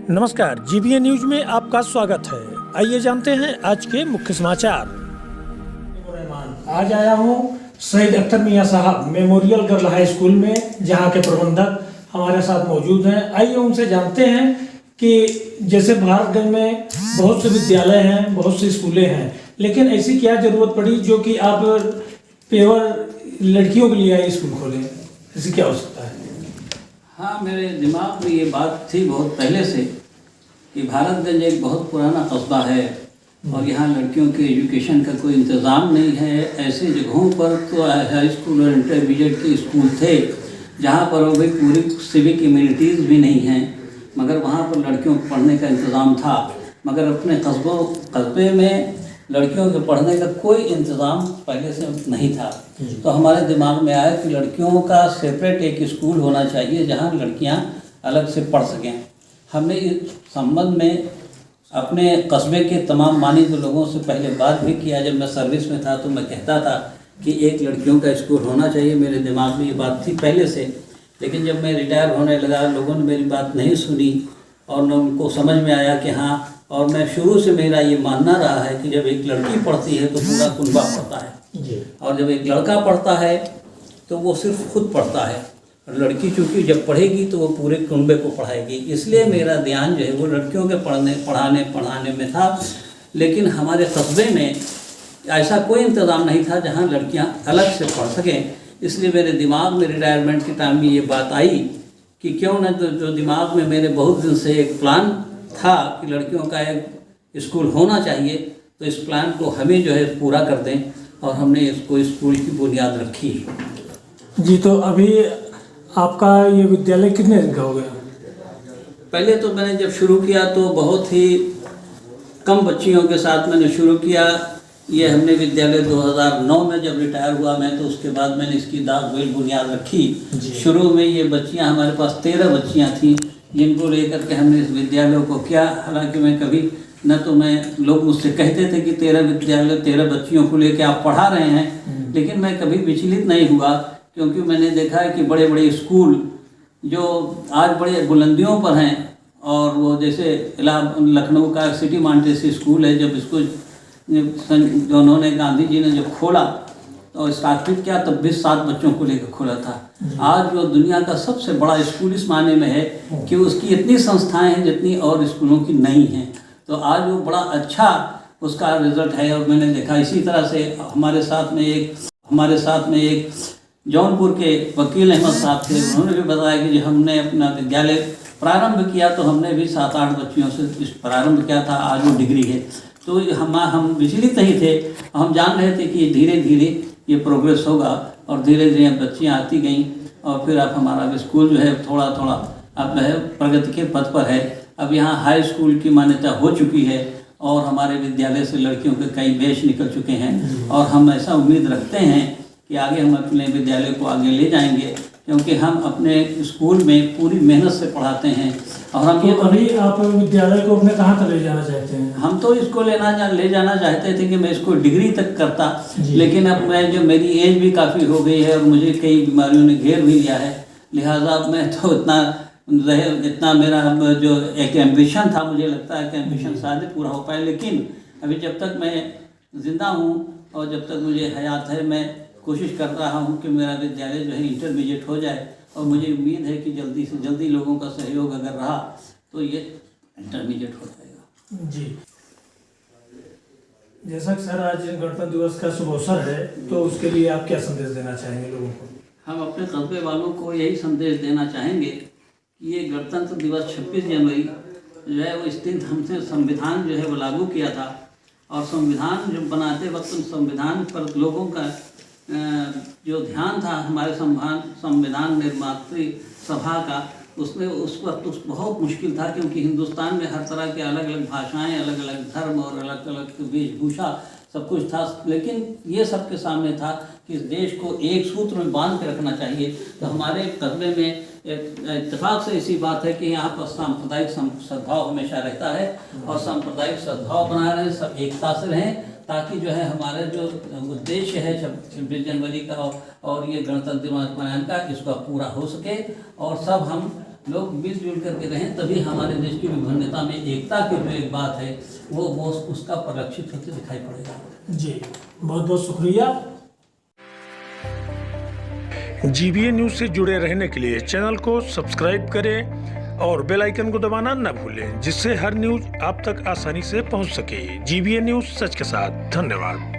नमस्कार, GBA news में आपका स्वागत है। आइए जानते हैं आज के मुख्य समाचार। आज आया हूँ शहीद अख्तर मियां साहब मेमोरियल गर्ल हाई स्कूल में, जहाँ के प्रबंधक हमारे साथ मौजूद हैं। आइए उनसे जानते हैं कि जैसे भारतगंज में बहुत से विद्यालय हैं, बहुत सी स्कूलें हैं, लेकिन ऐसी क्या जरूरत पड़ी जो कि आप पेवर लड़कियों के लिए आए स्कूल खोलें? ऐसी क्या हो सकता है? हाँ, मेरे दिमाग में ये बात थी बहुत पहले से कि भारतगंज एक बहुत पुराना कस्बा है और यहाँ लड़कियों के एजुकेशन का कोई इंतज़ाम नहीं है। ऐसे जगहों पर तो हाई स्कूल और इंटरमीडिएट के स्कूल थे जहाँ पर वो भी पूरी सिविक इम्यूनिटीज़ भी नहीं हैं, मगर वहाँ पर लड़कियों को पढ़ने का इंतज़ाम था। मगर अपने कस्बे में लड़कियों के पढ़ने का कोई इंतज़ाम पहले से नहीं था। तो हमारे दिमाग में आया कि लड़कियों का सेपरेट एक स्कूल होना चाहिए जहाँ लड़कियाँ अलग से पढ़ सकें। हमने इस संबंध में अपने कस्बे के तमाम मानित लोगों से पहले बात भी किया। जब मैं सर्विस में था तो मैं कहता था कि एक लड़कियों का स्कूल होना चाहिए, मेरे दिमाग में ये बात थी पहले से। लेकिन जब मैं रिटायर होने लगा, लोगों ने मेरी बात नहीं सुनी और न उनको समझ में आया कि हाँ, और मैं शुरू से मेरा ये मानना रहा है कि जब एक लड़की पढ़ती है तो पूरा कुनबा पढ़ता है, और जब एक लड़का पढ़ता है तो वो सिर्फ खुद पढ़ता है। लड़की चूँकि जब पढ़ेगी तो वो पूरे कुनबे को पढ़ाएगी। इसलिए मेरा ध्यान जो है वो लड़कियों के पढ़ाने में था। लेकिन हमारे कस्बे में ऐसा कोई इंतज़ाम नहीं था जहाँ लड़कियाँ अलग से पढ़ सकें। इसलिए मेरे दिमाग में रिटायरमेंट के टाइम में ये बात आई कि क्यों न, तो जो दिमाग में मेरे बहुत दिन से एक प्लान था कि लड़कियों का एक स्कूल होना चाहिए, तो इस प्लान को हमें जो है पूरा कर दें, और हमने इसको स्कूल की बुनियाद रखी। जी, तो अभी आपका ये विद्यालय कितने दिन का हो गया? पहले तो मैंने जब शुरू किया तो बहुत ही कम बच्चियों के साथ मैंने शुरू किया। ये हमने विद्यालय 2009 में जब रिटायर हुआ मैं, तो उसके बाद मैंने इसकी दागवेल बुनियाद रखी। शुरू में ये बच्चियां, हमारे पास 13 बच्चियां थीं जिनको लेकर के हमने इस विद्यालय को किया। हालांकि मैं कभी न तो मैं, लोग मुझसे कहते थे कि 13 बच्चियों को लेकर आप पढ़ा रहे हैं, लेकिन मैं कभी विचलित नहीं हुआ, क्योंकि मैंने देखा है कि बड़े बड़े स्कूल जो आज बड़े बुलंदियों पर हैं, और वो जैसे लखनऊ का सिटी मॉन्टेसरी स्कूल है, जब इसको जो उन्होंने, गांधी जी ने जब खोला तो स्थापित किया, तब भी 7 बच्चों को लेकर खोला था। आज वो दुनिया का सबसे बड़ा स्कूल इस माने में है कि उसकी इतनी संस्थाएं हैं जितनी और स्कूलों की नहीं हैं। तो आज वो बड़ा अच्छा उसका रिजल्ट है। और मैंने देखा इसी तरह से हमारे साथ में एक जौनपुर के वकील अहमद साहब थे, उन्होंने भी बताया कि जब हमने अपना विद्यालय प्रारंभ किया तो हमने भी 7-8 बच्चियों से प्रारंभ किया था। आज वो डिग्री है। तो हम विचलित नहीं थे, हम जान रहे थे कि धीरे धीरे ये प्रोग्रेस होगा, और धीरे धीरे बच्चियाँ आती गईं, और फिर अब हमारा स्कूल जो है थोड़ा अब है प्रगति के पथ पर है। अब यहाँ हाई स्कूल की मान्यता हो चुकी है, और हमारे विद्यालय से लड़कियों के कई बैच निकल चुके हैं, और हम ऐसा उम्मीद रखते हैं कि आगे हम अपने विद्यालय को आगे ले जाएंगे, क्योंकि हम अपने स्कूल में पूरी मेहनत से पढ़ाते हैं। और हम तो अभी आप विद्यालय को अपने कहाँ तक ले जाना चाहते हैं? हम तो इसको ले जाना चाहते थे कि मैं इसको डिग्री तक करता, लेकिन अब मेरी एज भी काफ़ी हो गई है और मुझे कई बीमारियों ने घेर भी लिया है। लिहाजा मैं तो इतना मेरा जो एक एम्बिशन था, मुझे लगता है कि एम्बिशन शायद पूरा हो पाए। लेकिन अभी जब तक मैं ज़िंदा हूँ और जब तक मुझे हयात है, मैं कोशिश कर रहा हूँ कि मेरा विद्यालय जो है इंटरमीडिएट हो जाए, और मुझे उम्मीद है कि जल्दी से जल्दी लोगों का सहयोग अगर रहा तो ये इंटरमीडिएट हो जाएगा। जी, जैसा कि सर आज गणतंत्र दिवस का शुभ अवसर है, तो उसके लिए आप क्या संदेश देना चाहेंगे लोगों को? हम अपने कस्बे वालों को यही संदेश देना चाहेंगे कि ये गणतंत्र दिवस 26 जनवरी जो है वो इस दिन हमसे संविधान जो है वो लागू किया था, और संविधान जो बनाते वक्त संविधान पर लोगों का जो ध्यान था हमारे संविधान निर्मात्री सभा का, उसमें उस वक्त बहुत मुश्किल था, क्योंकि हिंदुस्तान में हर तरह के अलग अलग भाषाएं, अलग अलग धर्म और अलग अलग वेशभूषा सब कुछ था। लेकिन ये सबके सामने था कि इस देश को एक सूत्र में बांध के रखना चाहिए। तो हमारे कस्बे में इत्तेफाक से इसी बात है कि यहाँ पर सांप्रदायिक सद्भाव हमेशा रहता है, और सांप्रदायिक सद्भाव बनाए रहें, सब एकता से रहें, ताकि जो है हमारा जो उद्देश्य है 26 जनवरी का और ये गणतंत्र दिवस मनाने का, इसका पूरा हो सके, और सब हम लोग मिलजुल करके रहें, तभी हमारे देश की विभिन्नता में एकता की जो एक बात है वो उसका परिलक्षित होते दिखाई पड़ेगा। जी, बहुत बहुत शुक्रिया। GBA न्यूज़ से जुड़े रहने के लिए चैनल को सब्सक्राइब करें और बेल आइकन को दबाना न भूलें, जिससे हर न्यूज़ आप तक आसानी से पहुंच सके। GBA न्यूज़, सच के साथ। धन्यवाद।